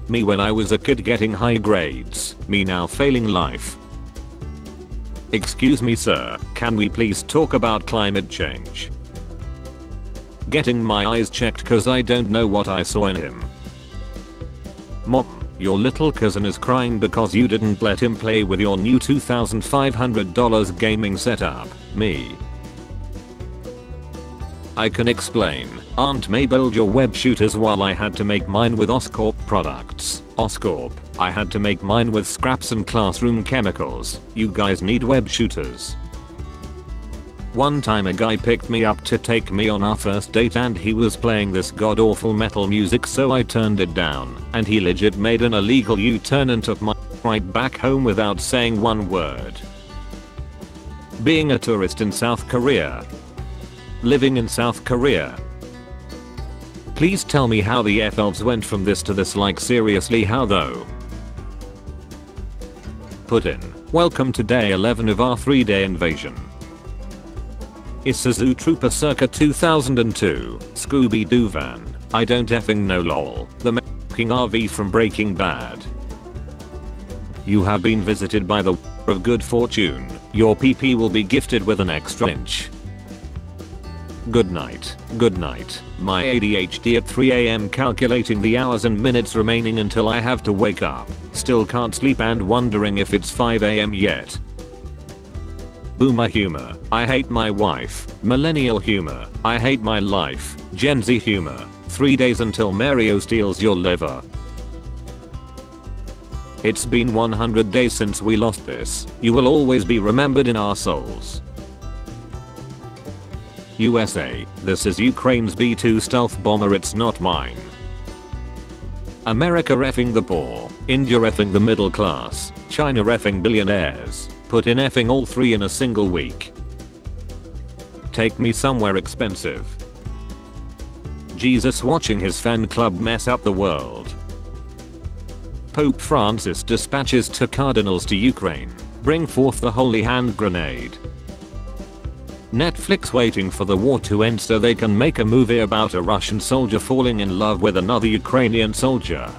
Me when I was a kid getting high grades. Me now failing life. Excuse me sir, can we please talk about climate change? Getting my eyes checked cause I don't know what I saw in him. Mom, your little cousin is crying because you didn't let him play with your new $2,500 gaming setup. Me. I can explain. Aunt May built your web shooters while I had to make mine with Oscorp products. Oscorp, I had to make mine with scraps and classroom chemicals. You guys need web shooters. One time a guy picked me up to take me on our first date and he was playing this god awful metal music, so I turned it down and he legit made an illegal U-turn and took my right back home without saying one word. Being a tourist in South Korea. Living in South Korea. Please tell me how the F-elves went from this to this, like seriously how though? Put in, welcome to day 11 of our 3-day invasion. Isuzu Trooper circa 2002, Scooby-Doo van, I don't effing know lol, the m***ing RV from Breaking Bad. You have been visited by the of good fortune, your PP will be gifted with an extra inch. Good night, my ADHD at 3 AM calculating the hours and minutes remaining until I have to wake up, still can't sleep and wondering if it's 5 AM yet. Boomer humor, I hate my wife. Millennial humor, I hate my life. Gen Z humor, 3 days until Mario steals your liver. It's been 100 days since we lost this, you will always be remembered in our souls. USA, this is Ukraine's B-2 stealth bomber, it's not mine. America effing the poor, India effing the middle class, China effing billionaires, put in effing all three in a single week. Take me somewhere expensive. Jesus watching his fan club mess up the world. Pope Francis dispatches 2 cardinals to Ukraine, bring forth the holy hand grenade. Netflix waiting for the war to end so they can make a movie about a Russian soldier falling in love with another Ukrainian soldier.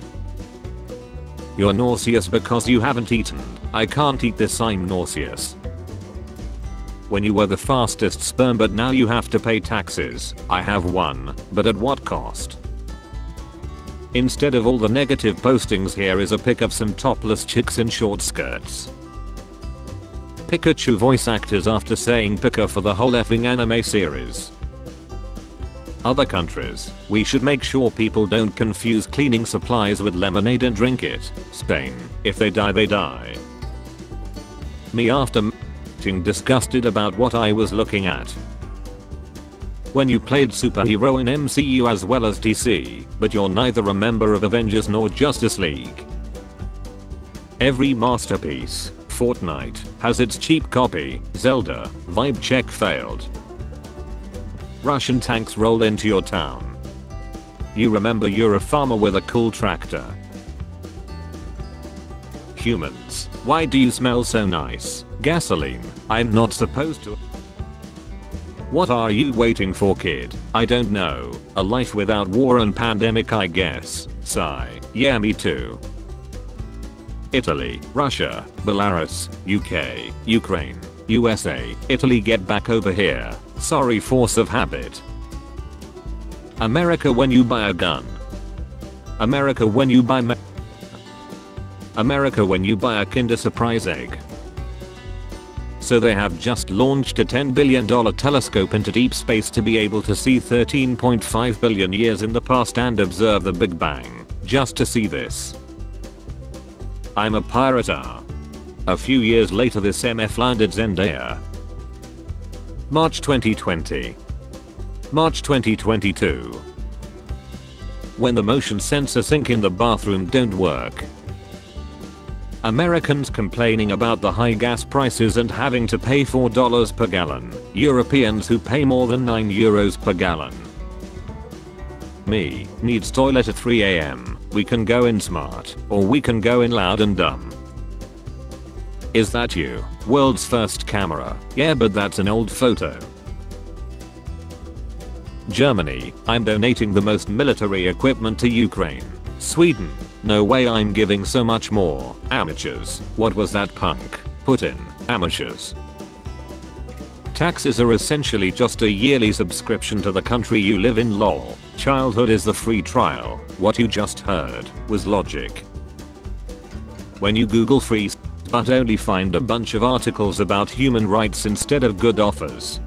You're nauseous because you haven't eaten. I can't eat this, I'm nauseous. When you were the fastest sperm but now you have to pay taxes. I have one, but at what cost? Instead of all the negative postings, here is a pic of some topless chicks in short skirts. Pikachu voice actors after saying Pika for the whole effing anime series. Other countries, we should make sure people don't confuse cleaning supplies with lemonade and drink it. Spain, if they die they die. Me after getting disgusted about what I was looking at. When you played superhero in MCU as well as DC, but you're neither a member of Avengers nor Justice League. Every masterpiece, Fortnite, has its cheap copy. Zelda, vibe check failed. Russian tanks roll into your town. You remember you're a farmer with a cool tractor. Humans, why do you smell so nice? Gasoline, I'm not supposed to. What are you waiting for, kid? I don't know. A life without war and pandemic, I guess. Sigh. Yeah, me too. Italy, Russia, Belarus, UK, Ukraine, USA, Italy, get back over here. Sorry, force of habit. America when you buy a gun. America when you buy America when you buy a Kinder Surprise egg. So they have just launched a $10 billion telescope into deep space to be able to see 13.5 billion years in the past and observe the Big Bang, just to see this. I'm a pirate. A few years later this MF landed Zendaya. March 2020. March 2022. When the motion sensor sink in the bathroom don't work. Americans complaining about the high gas prices and having to pay $4 per gallon. Europeans who pay more than €9 per gallon. Me, needs toilet at 3 AM. We can go in smart, or we can go in loud and dumb. Is that you? World's first camera. Yeah, but that's an old photo. Germany, I'm donating the most military equipment to Ukraine. Sweden, No way I'm giving so much more. Amateurs. What was that punk? Putin. Amateurs. Taxes are essentially just a yearly subscription to the country you live in, lol. Childhood is the free trial. What you just heard was logic. When you Google free but only find a bunch of articles about human rights instead of good offers.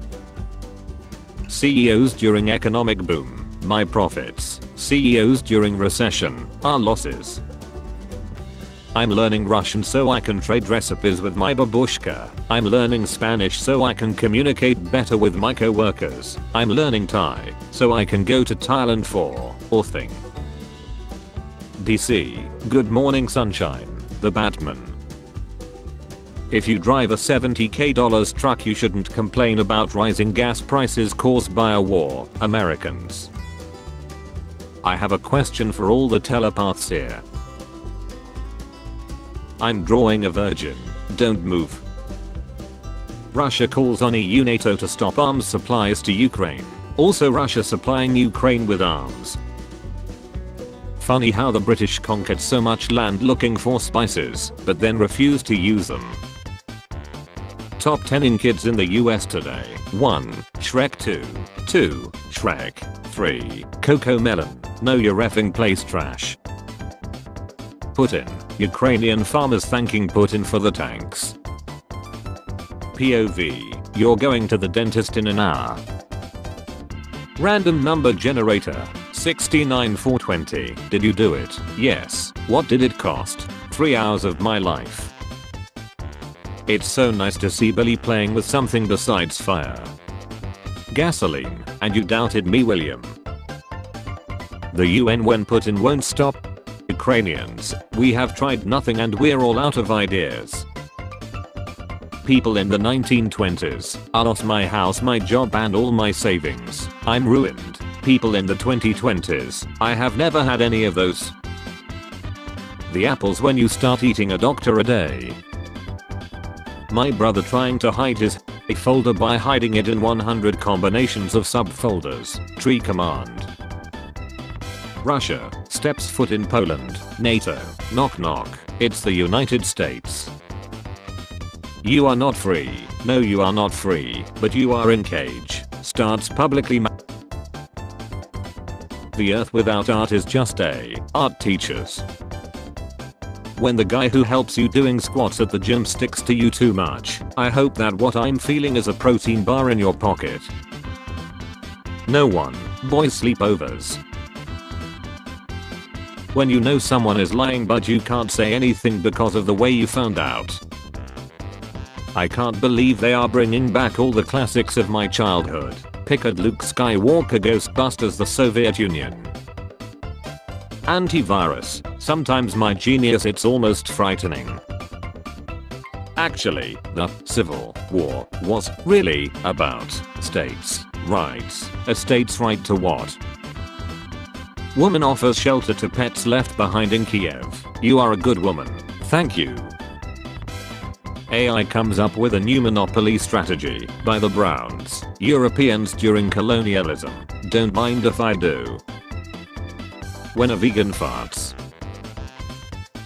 CEOs during economic boom, my profits. CEOs during recession, our losses. I'm learning Russian so I can trade recipes with my babushka. I'm learning Spanish so I can communicate better with my co-workers. I'm learning Thai so I can go to Thailand for or thing. DC, good morning sunshine, the Batman. If you drive a $70k truck you shouldn't complain about rising gas prices caused by a war, Americans. I have a question for all the telepaths here. I'm drawing a virgin. Don't move. Russia calls on EU NATO to stop arms supplies to Ukraine. Also Russia supplying Ukraine with arms. Funny how the British conquered so much land looking for spices, but then refused to use them. Top 10 in kids in the US today. 1. Shrek 2. 2. Shrek. 3. Coco Melon. Know your effing place trash. Putin. Ukrainian farmers thanking Putin for the tanks. POV. You're going to the dentist in an hour. Random number generator. 69420. Did you do it? Yes. What did it cost? 3 hours of my life. It's so nice to see Billy playing with something besides fire. Gasoline. And you doubted me, William. The UN when Putin won't stop. Ukrainians, we have tried nothing and we're all out of ideas. People in the 1920s, I lost my house, my job and all my savings. I'm ruined. People in the 2020s, I have never had any of those. The apples when you start eating a doctor a day. My brother trying to hide his folder by hiding it in 100 combinations of subfolders. Tree command. Russia steps foot in Poland. NATO. Knock knock. It's the United States. You are not free. No, you are not free, but you are in cage. Starts publicly The earth without art is just a art teachers. When the guy who helps you doing squats at the gym sticks to you too much, I hope that what I'm feeling is a protein bar in your pocket. No one. Boys sleepovers. When you know someone is lying but you can't say anything because of the way you found out. I can't believe they are bringing back all the classics of my childhood. Picard, Luke Skywalker, Ghostbusters, the Soviet Union. Antivirus. Sometimes my genius, it's almost frightening. Actually, the Civil War was really about states' rights. A state's right to what? Woman offers shelter to pets left behind in Kiev. You are a good woman. Thank you. AI comes up with a new monopoly strategy by the Browns. Europeans during colonialism. Don't mind if I do. When a vegan farts.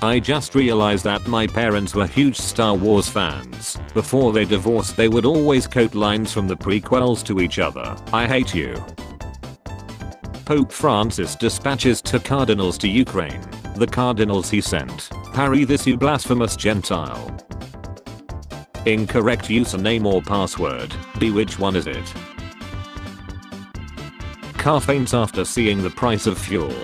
I just realized that my parents were huge Star Wars fans. Before they divorced they would always quote lines from the prequels to each other. I hate you. Pope Francis dispatches 2 cardinals to Ukraine. The cardinals he sent. Parry this, you blasphemous Gentile. Incorrect username or password. B, which one is it? Car faints after seeing the price of fuel.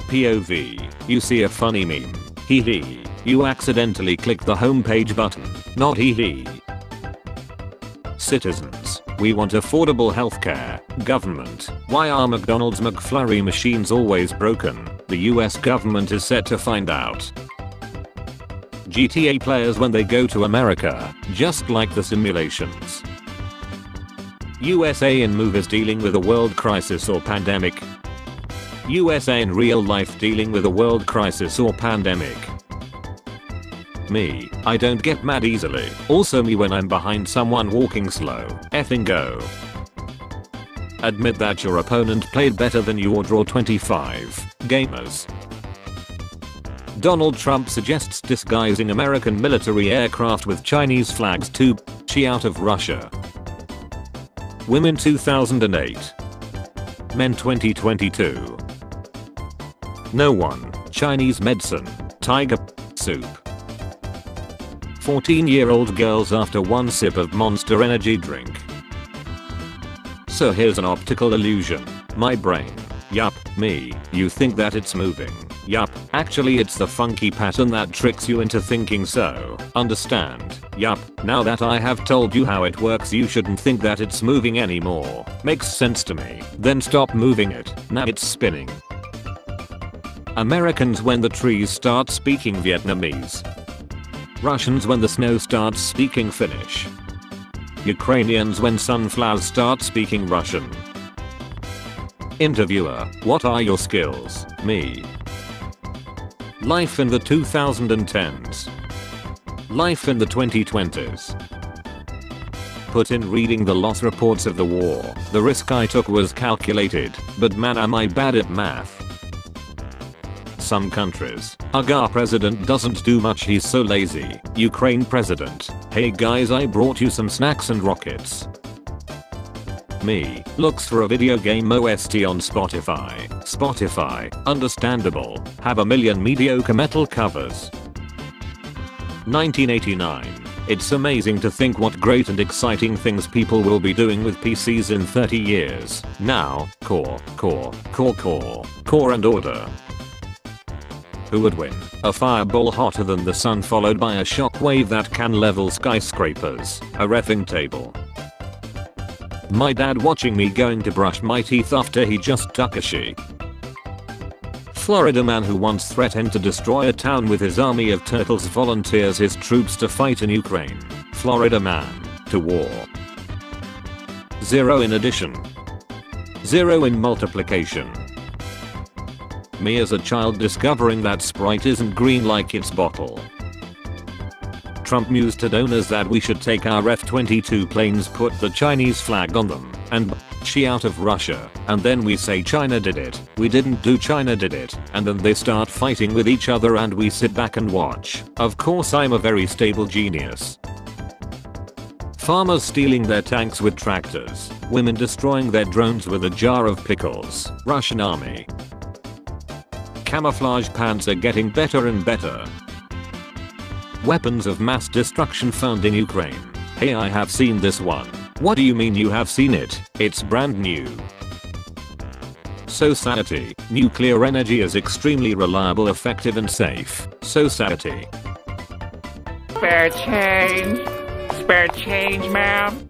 POV. You see a funny meme. Hee hee. You accidentally click the homepage button. Not hee hee. Citizens. We want affordable healthcare. Government. Why are McDonald's McFlurry machines always broken? The US government is set to find out. GTA players when they go to America, just like the simulations. USA in movies dealing with a world crisis or pandemic. USA in real life dealing with a world crisis or pandemic. Me, I don't get mad easily. Also me when I'm behind someone walking slow. Effing go. Admit that your opponent played better than you or draw 25. Gamers. Donald Trump suggests disguising American military aircraft with Chinese flags to "chi" out of Russia. Women 2008. Men 2022. No one. Chinese medicine. Tiger soup. 14-year-old girls after one sip of Monster energy drink. So here's an optical illusion. My brain. Yup, me. You think that it's moving. Yup, actually it's the funky pattern that tricks you into thinking so. Understand? Yup, now that I have told you how it works, you shouldn't think that it's moving anymore. Makes sense to me. Then stop moving it. Now it's spinning. Americans when the trees start speaking Vietnamese. Russians when the snow starts speaking Finnish. Ukrainians when sunflowers start speaking Russian. Interviewer, what are your skills? Me. Life in the 2010s. Life in the 2020s. Put in reading the loss reports of the war. The risk I took was calculated, but man am I bad at math. Some countries. Our president doesn't do much, he's so lazy. Ukraine president. Hey guys, I brought you some snacks and rockets. Me. Looks for a video game OST on Spotify. Spotify. Understandable. Have a million mediocre metal covers. 1989. It's amazing to think what great and exciting things people will be doing with PCs in 30 years. Now, core and order. Who would win? A fireball hotter than the sun followed by a shockwave that can level skyscrapers. A reffing table. My dad watching me going to brush my teeth after he just took a shit. Florida man who once threatened to destroy a town with his army of turtles volunteers his troops to fight in Ukraine. Florida man. To war. 0 in addition. 0 in multiplication. Me as a child discovering that Sprite isn't green like its bottle. Trump mused to donors that we should take our F-22 planes, put the Chinese flag on them, and "chi" out of Russia, and then we say China did it, we didn't do, China did it, and then they start fighting with each other and we sit back and watch. Of course I'm a very stable genius. Farmers stealing their tanks with tractors, women destroying their drones with a jar of pickles, Russian army. Camouflage pants are getting better and better. Weapons of mass destruction found in Ukraine. Hey, I have seen this one. What do you mean you have seen it? It's brand new. Society. Nuclear energy is extremely reliable, effective and safe. Society. Spare change. Spare change, ma'am.